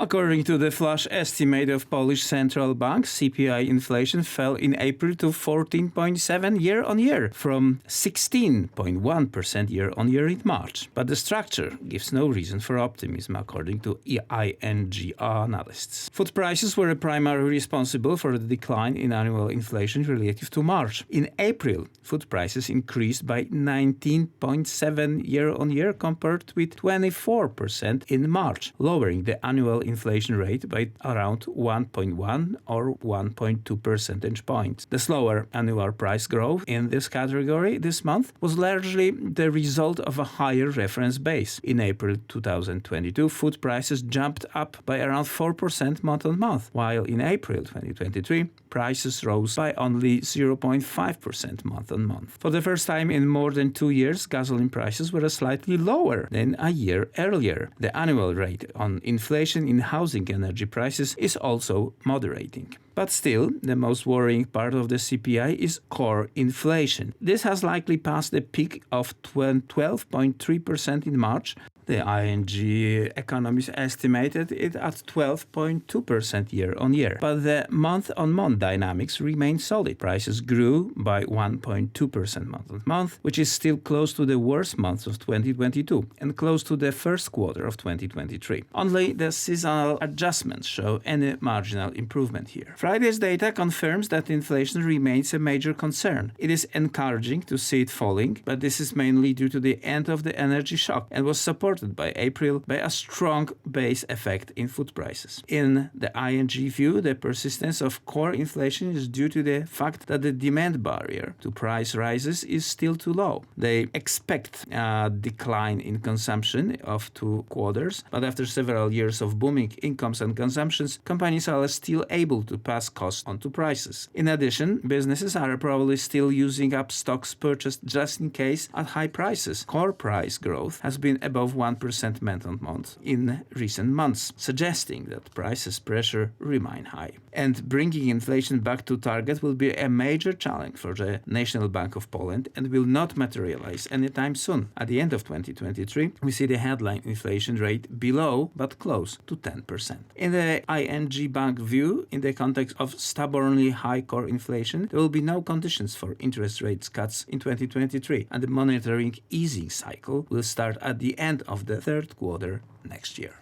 According to the flash estimate of Polish Central Bank, CPI inflation fell in April to 14.7% year-on-year, from 16.1% year-on-year in March. But the structure gives no reason for optimism, according to ING analysts. Food prices were primarily responsible for the decline in annual inflation relative to March. In April, food prices increased by 19.7% year-on-year compared with 24% in March, lowering the annual inflation rate by around 1.1 or 1.2 percentage points. The slower annual price growth in this category this month was largely the result of a higher reference base. In April 2022, food prices jumped up by around 4% month-on-month, while in April 2023, prices rose by only 0.5% month-on-month. For the first time in more than 2 years, gasoline prices were slightly lower than a year earlier. The annual rate on inflation in housing energy prices is also moderating. But still, the most worrying part of the CPI is core inflation. This has likely passed the peak of 12.3% in March. The ING economists estimated it at 12.2% year-on-year. But the month-on-month dynamics remain solid. Prices grew by 1.2% month-on-month, which is still close to the worst months of 2022 and close to the first quarter of 2023. Only the seasonal adjustments show any marginal improvement here. Friday's data confirms that inflation remains a major concern. It is encouraging to see it falling, but this is mainly due to the end of the energy shock and was supported by April by a strong base effect in food prices. In the ING view, the persistence of core inflation is due to the fact that the demand barrier to price rises is still too low. They expect a decline in consumption of 2 quarters, but after several years of booming incomes and consumptions, companies are still able to pass costs onto prices. In addition, businesses are probably still using up stocks purchased just in case at high prices. Core price growth has been above 1% month-on-month in recent months, suggesting that prices pressure remain high. And bringing inflation back to target will be a major challenge for the National Bank of Poland and will not materialize anytime soon. At the end of 2023, we see the headline inflation rate below but close to 10%. In the ING Bank view, in the context of stubbornly high core inflation, there will be no conditions for interest rates cuts in 2023, and the monetary easing cycle will start at the end of the third quarter next year.